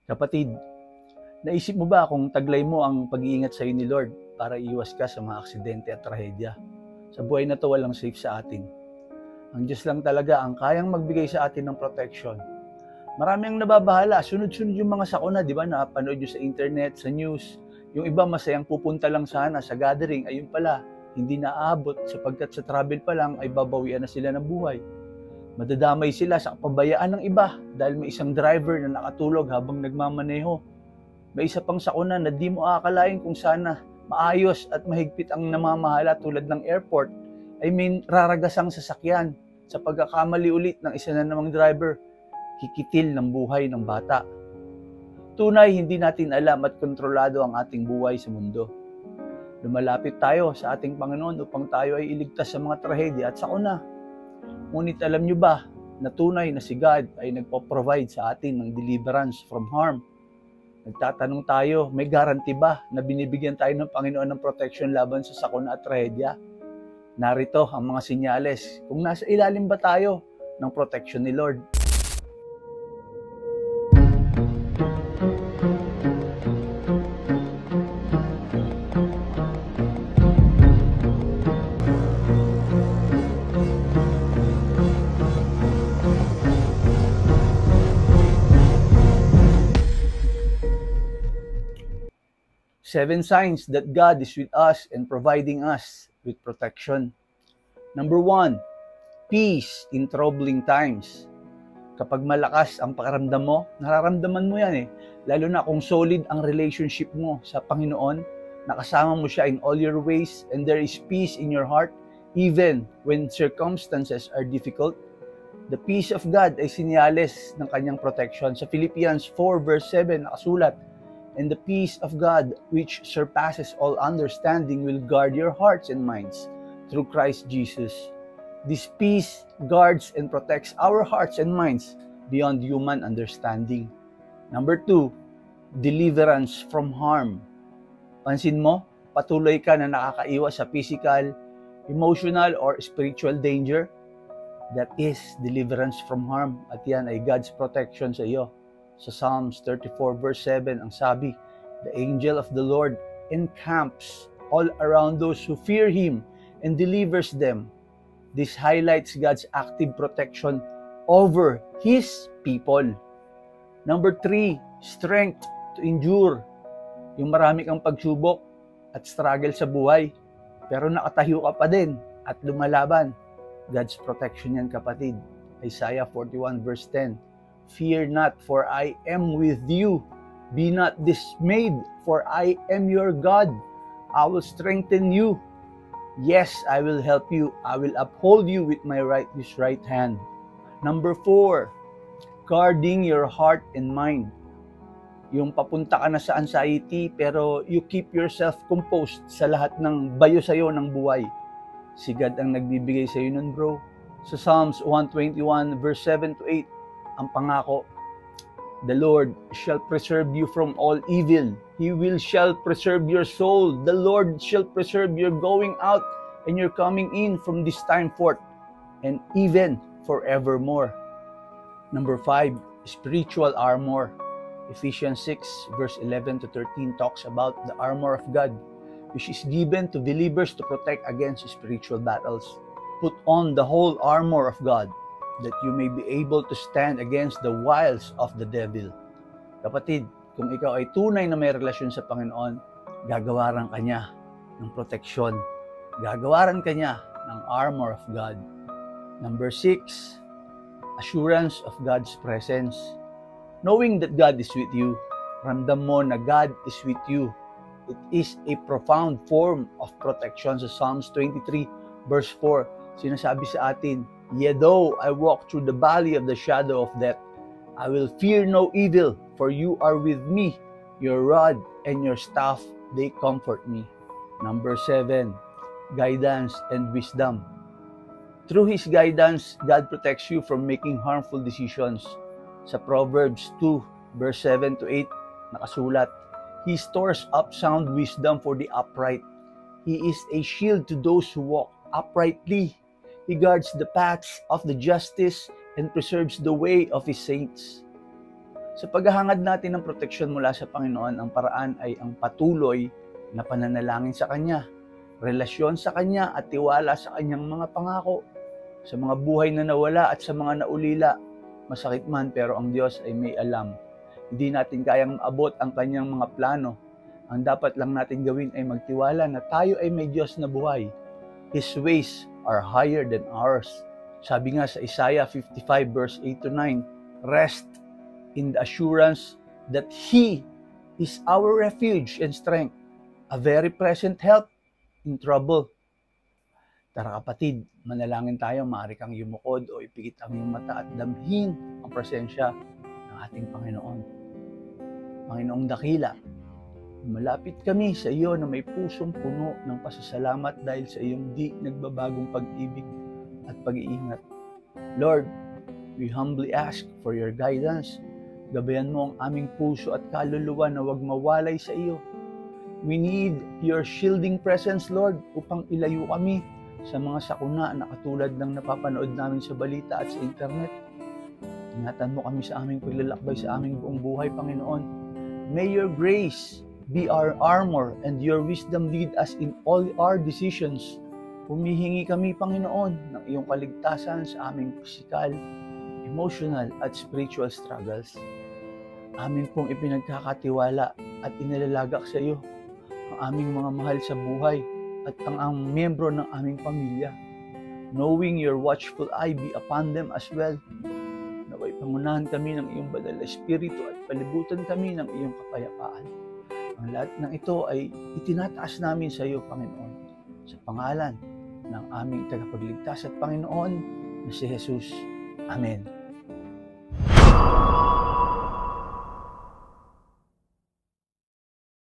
Kapatid, naisip mo ba kung taglay mo ang pag-iingat sa iyo ni Lord para iwas ka sa mga aksidente at trahedya? Sa buhay na to, walang safe sa atin. Ang Diyos lang talaga ang kayang magbigay sa atin ng protection. Marami ang nababahala, sunod-sunod yung mga sakuna, di ba? Napanood nyo sa internet, sa news. Yung iba masayang pupunta lang sana sa gathering, ayun pala, hindi naaabot sapagkat sa travel pa lang ay babawian na sila ng buhay. Madadamay sila sa kapabayaan ng iba dahil may isang driver na nakatulog habang nagmamaneho. May isa pang sakuna na di mo aakalain kung sana maayos at mahigpit ang namamahala tulad ng airport ay may raragasang sasakyan sa pagkakamali ulit ng isa na namang driver, kikitil ng buhay ng bata. Tunay, hindi natin alam at kontrolado ang ating buhay sa mundo. Lumalapit tayo sa ating Panginoon upang tayo ay iligtas sa mga trahedya at sakuna. Ngunit alam nyo ba na tunay na si God ay nagpo-provide sa atin ng deliverance from harm? Nagtatanong tayo, may guarantee ba na binibigyan tayo ng Panginoon ng protection laban sa sakuna at trahedya? Narito ang mga sinyales kung nasa ilalim ba tayo ng protection ni Lord. Seven signs that God is with us and providing us with protection. Number 1, peace in troubling times. Kapag malakas ang pakiramdam mo, nararamdaman mo yan Lalo na kung solid ang relationship mo sa Panginoon, nakasama mo siya in all your ways, and there is peace in your heart, even when circumstances are difficult. The peace of God ay sinyales ng kanyang protection. Sa Philippians 4 verse 7 nakasulat, "And the peace of God, which surpasses all understanding, will guard your hearts and minds through Christ Jesus." This peace guards and protects our hearts and minds beyond human understanding. Number 2, deliverance from harm. Pansin mo, patuloy ka na nakakaiwas sa physical, emotional, or spiritual danger. That is deliverance from harm. At yan ay God's protection sa iyo. Sa Psalms 34 verse 7, ang sabi, "The angel of the Lord encamps all around those who fear Him and delivers them." This highlights God's active protection over His people. Number 3, strength to endure. Yung marami kang pagsubok at struggle sa buhay, pero nakatayo ka pa din at lumalaban. God's protection yan, kapatid. Isaiah 41 verse 10, "Fear not, for I am with you. Be not dismayed, for I am your God. I will strengthen you. Yes, I will help you. I will uphold you with my right hand." Number 4, guarding your heart and mind. Yung papunta ka na sa anxiety, pero you keep yourself composed sa lahat ng bayo sa'yo ng buhay. Si God ang nagbibigay sa'yo nun, bro. Sa Psalms 121 verse 7 to 8, ang pangako, "The Lord shall preserve you from all evil. He shall preserve your soul. The Lord shall preserve your going out and your coming in from this time forth, and even forevermore." Number 5, spiritual armor. Ephesians 6 verse 11 to 13 talks about the armor of God, which is given to believers to protect against spiritual battles. Put on the whole armor of God, that you may be able to stand against the wiles of the devil. Kapatid, kung ikaw ay tunay na may relasyon sa Panginoon, gagawaran ka niya ng proteksyon. Gagawaran ka niya ng armor of God. Number 6, assurance of God's presence. Knowing that God is with you, ramdam mo na God is with you. It is a profound form of protection. Sa Psalms 23 verse 4, sinasabi sa atin, "Yea, though I walk through the valley of the shadow of death, I will fear no evil, for you are with me. Your rod and your staff, they comfort me." Number 7, guidance and wisdom. Through His guidance, God protects you from making harmful decisions. Sa Proverbs 2 verse 7 to 8, nakasulat, "He stores up sound wisdom for the upright. He is a shield to those who walk uprightly. He guards the paths of the justice and preserves the way of His saints." Sa paghahangad natin ng proteksyon mula sa Panginoon, ang paraan ay ang patuloy na pananalangin sa Kanya, relasyon sa Kanya at tiwala sa Kanyang mga pangako. Sa mga buhay na nawala at sa mga naulila, masakit man pero ang Diyos ay may alam. Hindi natin kayang maabot ang Kanyang mga plano. Ang dapat lang natin gawin ay magtiwala na tayo ay may Diyos na buhay. His ways are higher than ours. Sabi nga sa Isaiah 55 verse 8-9, rest in the assurance that He is our refuge and strength, a very present help in trouble. Tara kapatid, manalangin tayo, maaari kang yumukod o ipikit ang iyong mata at damhin ang presensya ng ating Panginoon. Panginoong dakila, malapit kami sa iyo na may pusong puno ng pasasalamat dahil sa iyong di nagbabagong pag-ibig at pag-iingat. Lord, we humbly ask for your guidance. Gabayan mo ang aming puso at kaluluwa na huwag mawalay sa iyo. We need your shielding presence, Lord, upang ilayo kami sa mga sakuna na katulad ng napapanood namin sa balita at sa internet. Ingatan mo kami sa aming paglalakbay sa aming buong buhay, Panginoon. May your grace be our armor and your wisdom lead us in all our decisions. Humihingi kami, Panginoon, ng iyong kaligtasan sa aming physical, emotional at spiritual struggles. Amin pong ipinagkakatiwala at inilalagak sa iyo ang aming mga mahal sa buhay at ang miyembro ng aming pamilya. Knowing your watchful eye be upon them as well. Naway pangunahan kami ng iyong banal na espiritu at palibutan kami ng iyong kapayapaan. Ang lahat ng ito ay itinataas namin sa iyo, Panginoon, sa pangalan ng aming tagapagligtas at Panginoon na si Jesus. Amen.